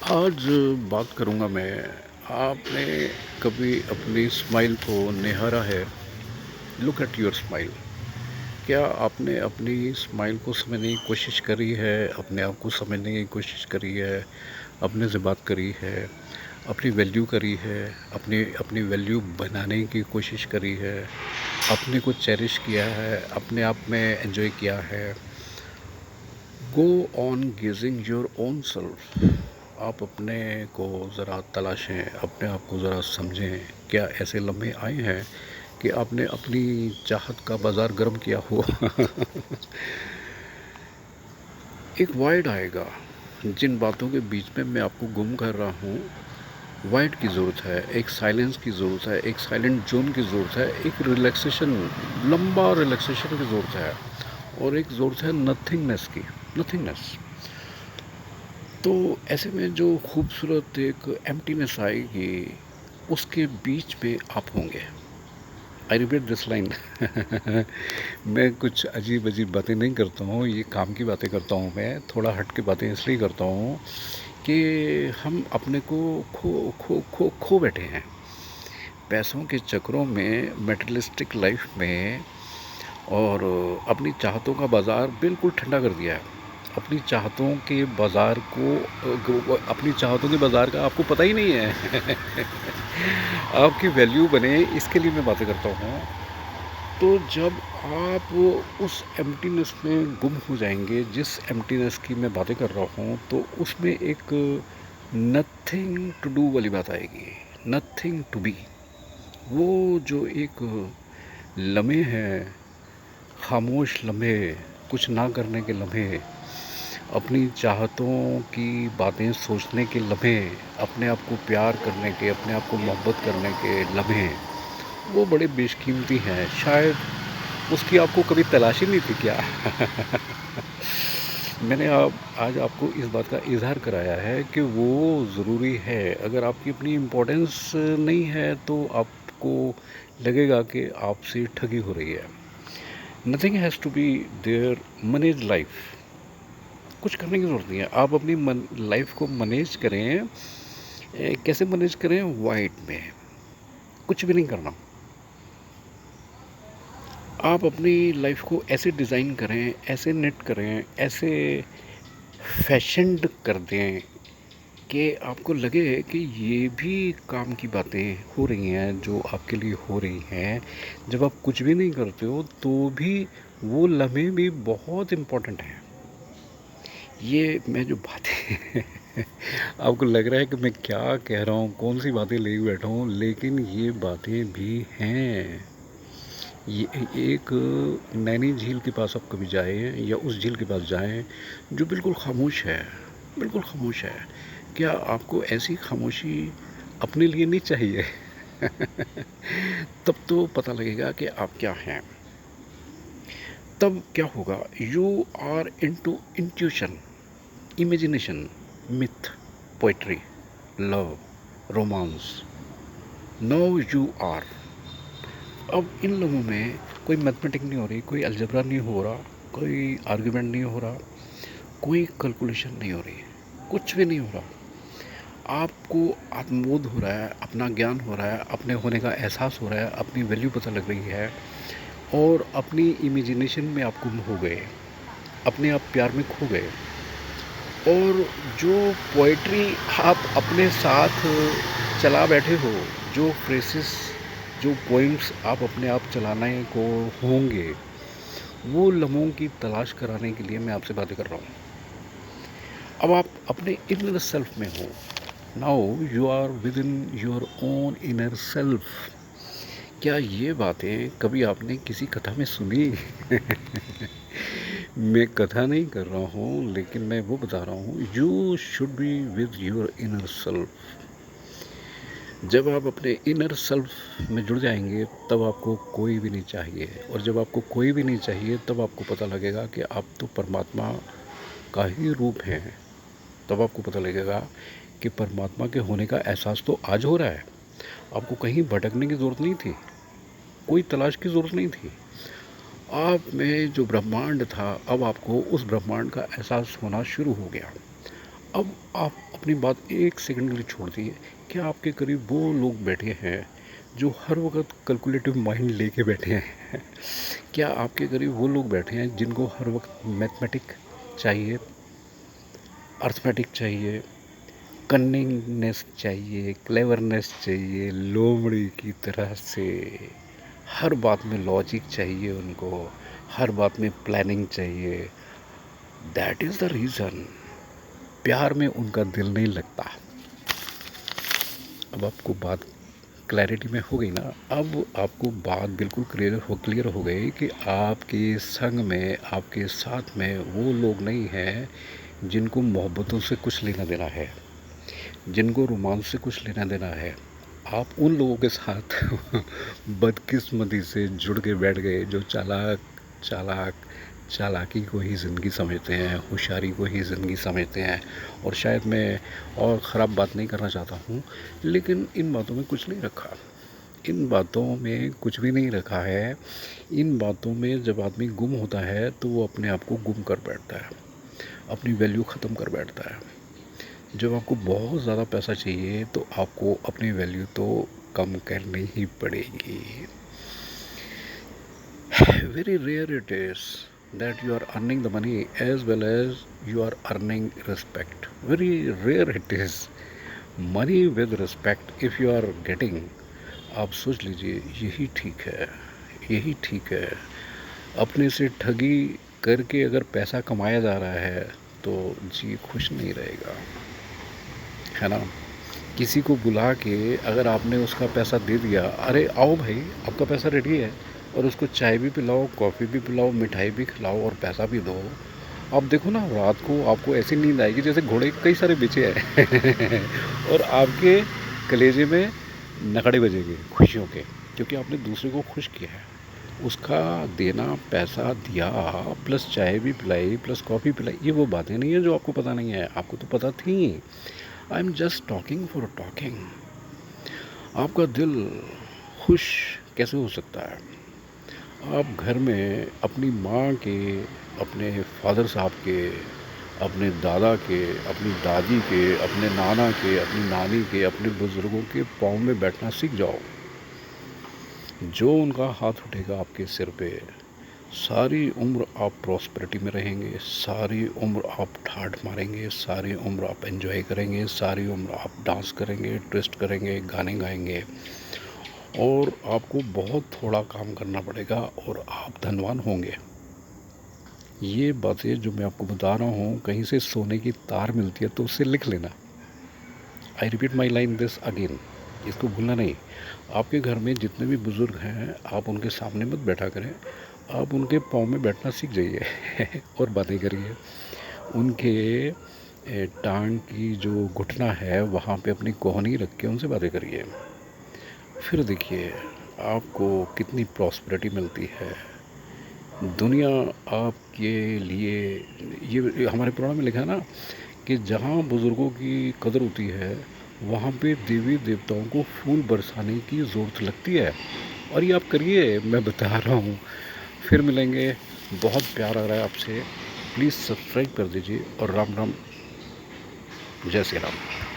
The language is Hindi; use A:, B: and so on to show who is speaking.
A: आज बात करूँगा मैं। आपने कभी अपनी स्माइल को निहारा है? Look at your smile. क्या आपने अपनी स्माइल को समझने की कोशिश करी है? अपने आप को समझने की कोशिश करी है? अपने से बात करी है? अपनी वैल्यू करी है? अपनी अपनी वैल्यू बनाने की कोशिश करी है? अपने को चेरिश किया है? अपने आप में एंजॉय किया है? Go on gazing your own self. आप अपने को ज़रा तलाशें, अपने आप को ज़रा समझें। क्या ऐसे लम्हे आए हैं कि आपने अपनी चाहत का बाज़ार गर्म किया हो? एक वाइड आएगा। जिन बातों के बीच में मैं आपको गुम कर रहा हूँ, वाइड की ज़रूरत है, एक साइलेंस की ज़रूरत है, एक साइलेंट जोन की ज़रूरत है, एक रिलैक्सेशन, लंबा रिलैक्सेशन की ज़रूरत है, और एक ज़रूरत है नथिंगनेस की, नथिंगनेस। तो ऐसे में जो खूबसूरत एक एम्प्टीनेस आएगी, उसके बीच में आप होंगे। I repeat this line. मैं कुछ अजीब अजीब बातें नहीं करता हूँ, ये काम की बातें करता हूँ। मैं थोड़ा हट के बातें इसलिए करता हूँ कि हम अपने को खो खो खो खो बैठे हैं पैसों के चक्करों में, मटेरियलिस्टिक लाइफ में, और अपनी चाहतों का बाज़ार बिल्कुल ठंडा कर दिया है। अपनी चाहतों के बाज़ार को अपनी चाहतों के बाज़ार का आपको पता ही नहीं है। आपकी वैल्यू बने, इसके लिए मैं बातें करता हूँ। तो जब आप उस एम्प्टीनेस में गुम हो जाएंगे, जिस एम्प्टीनेस की मैं बातें कर रहा हूँ, तो उसमें एक नथिंग टू डू वाली बात आएगी, नथिंग टू बी। वो जो एक लम्हे हैं, खामोश लम्हे, कुछ ना करने के लम्हे, अपनी चाहतों की बातें सोचने के लम्हे, अपने आप को प्यार करने के, अपने आप को मोहब्बत करने के लम्हे, वो बड़े बेशकीमती हैं। शायद उसकी आपको कभी तलाश ही नहीं थी क्या? मैंने आज आपको इस बात का इजहार कराया है कि वो ज़रूरी है। अगर आपकी अपनी इम्पोर्टेंस नहीं है तो आपको लगेगा कि आपसे ठगी हो रही है। Nothing has to be there, manage life. कुछ करने की ज़रूरत नहीं है, आप अपनी लाइफ को मैनेज करें। कैसे मैनेज करें? वाइट में कुछ भी नहीं करना। आप अपनी लाइफ को ऐसे डिज़ाइन करें, ऐसे नेट करें, ऐसे फैशन्ड कर दें कि आपको लगे कि ये भी काम की बातें हो रही हैं जो आपके लिए हो रही हैं। जब आप कुछ भी नहीं करते हो तो भी वो लम्हे भी बहुत इम्पोर्टेंट हैं। ये मैं जो बातें आपको लग रहा है कि मैं क्या कह रहा हूँ, कौन सी बातें ले बैठा हूँ, लेकिन ये बातें भी हैं। ये एक नैनी झील के पास आप कभी जाएँ, या उस झील के पास जाएँ जो बिल्कुल खामोश है, बिल्कुल खामोश है। क्या आपको ऐसी खामोशी अपने लिए नहीं चाहिए? तब तो पता लगेगा कि आप क्या हैं। तब क्या होगा? You are into intuition, imagination, myth, poetry, love, romance. Now you are. अब इन लोगों में कोई मैथमेटिक नहीं हो रही, कोई अलजेब्रा नहीं हो रहा, कोई आर्गुमेंट नहीं हो रहा, कोई कैलकुलेशन नहीं हो रही, कुछ भी नहीं हो रहा। आपको आत्मबोध हो रहा है, अपना ज्ञान हो रहा है, अपने होने का एहसास हो रहा है, अपनी वैल्यू पता लग रही है, और अपनी इमेजिनेशन में आप गुम हो गए, अपने आप प्यार में खो गए। और जो पोइट्री आप अपने साथ चला बैठे हो, जो फ्रेसेस, जो पोइम्स आप अपने आप चलाने को होंगे, वो लम्हों की तलाश कराने के लिए मैं आपसे बातें कर रहा हूँ। अब आप अपने इनर सेल्फ में हो। Now you are with in your own inner self. क्या ये बातें कभी आपने किसी कथा में सुनी? मैं कथा नहीं कर रहा हूँ, लेकिन मैं वो बता रहा हूँ, you should be with your inner self. जब आप अपने इनर सेल्फ में जुड़ जाएंगे, तब आपको कोई भी नहीं चाहिए। और जब आपको कोई भी नहीं चाहिए, तब आपको पता लगेगा कि आप तो परमात्मा का ही रूप हैं। तब आपको पता लगेगा कि परमात्मा के होने का एहसास तो आज हो रहा है। आपको कहीं भटकने की ज़रूरत नहीं थी, कोई तलाश की ज़रूरत नहीं थी। आप में जो ब्रह्मांड था, अब आपको उस ब्रह्मांड का एहसास होना शुरू हो गया। अब आप अपनी बात एक सेकंड के लिए छोड़ दिए। क्या आपके करीब वो लोग बैठे हैं जो हर वक्त कैलकुलेटिव माइंड लेके बैठे हैं? क्या आपके करीब वो लोग बैठे हैं जिनको हर वक्त मैथमेटिक चाहिए, अर्थमेटिक चाहिए, कन्निंगनेस चाहिए, क्लेवरनेस चाहिए, लोमड़ी की तरह से हर बात में लॉजिक चाहिए उनको, हर बात में प्लानिंग चाहिए? दैट इज़ द रीज़न प्यार में उनका दिल नहीं लगता। अब आपको बात क्लैरिटी में हो गई ना? अब आपको बात बिल्कुल क्लियर हो गई कि आपके संग में, आपके साथ में वो लोग नहीं हैं जिनको मोहब्बतों से कुछ लेना देना है, जिनको रोमांस से कुछ लेना देना है। आप उन लोगों के साथ बदकिस्मती से जुड़ के बैठ गए जो चालाक चालाक चालाकी को ही ज़िंदगी समझते हैं, होशियारी को ही ज़िंदगी समझते हैं। और शायद मैं और ख़राब बात नहीं करना चाहता हूँ, लेकिन इन बातों में कुछ नहीं रखा। इन बातों में कुछ भी नहीं रखा है। इन बातों में जब आदमी गुम होता है तो वो अपने आप को गुम कर बैठता है, अपनी वैल्यू ख़त्म कर बैठता है। जब आपको बहुत ज़्यादा पैसा चाहिए तो आपको अपनी वैल्यू तो कम करनी ही पड़ेगी। Very rare it is that you are earning the money as well as you are earning respect. Very rare it is. Money with respect if you are getting, आप सोच लीजिए यही ठीक है, यही ठीक है। अपने से ठगी करके अगर पैसा कमाया जा रहा है तो जी खुश नहीं रहेगा, है ना? किसी को बुला के अगर आपने उसका पैसा दे दिया, अरे आओ भाई आपका पैसा रेडी है, और उसको चाय भी पिलाओ, कॉफ़ी भी पिलाओ, मिठाई भी खिलाओ और पैसा भी दो। आप देखो ना, रात को आपको ऐसी नींद आएगी जैसे घोड़े कई सारे बेचे हैं और आपके कलेजे में नगाड़े बजेंगे खुशियों के, क्योंकि आपने दूसरे को खुश किया है। उसका देना, पैसा दिया, प्लस चाय भी पिलाई, प्लस कॉफ़ी पिलाई, ये वो बातें नहीं है जो आपको पता नहीं है, आपको तो पता थी। I am just talking for talking. आपका दिल खुश कैसे हो सकता है? आप घर में अपनी माँ के, अपने फादर साहब के, अपने दादा के, अपनी दादी के, अपने नाना के, अपनी नानी के, अपने बुज़ुर्गों के पाँव में बैठना सीख जाओ। जो उनका हाथ उठेगा आपके सिर पे, सारी उम्र आप प्रॉस्पेरिटी में रहेंगे, सारी उम्र आप ठाठ मारेंगे, सारी उम्र आप एंजॉय करेंगे, सारी उम्र आप डांस करेंगे, ट्विस्ट करेंगे, गाने गाएंगे, और आपको बहुत थोड़ा काम करना पड़ेगा और आप धनवान होंगे। ये बातें जो मैं आपको बता रहा हूँ, कहीं से सोने की तार मिलती है तो उससे लिख लेना। I repeat my line this again, इसको भूलना नहीं। आपके घर में जितने भी बुज़ुर्ग हैं, आप उनके सामने मत बैठा करें, आप उनके पाँव में बैठना सीख जाइए और बातें करिए। उनके टांग की जो घुटना है वहाँ पे अपनी कोहनी रख के उनसे बातें करिए। फिर देखिए आपको कितनी प्रॉस्पेरिटी मिलती है। दुनिया आपके लिए, ये हमारे पुराण में लिखा है ना कि जहाँ बुज़ुर्गों की कदर होती है वहाँ पे देवी देवताओं को फूल बरसाने की ज़रूरत लगती है। और ये आप करिए, मैं बता रहा हूँ। फिर मिलेंगे। बहुत प्यार आ रहा है आपसे। प्लीज़ सब्सक्राइब कर दीजिए और राम राम, जय श्री राम।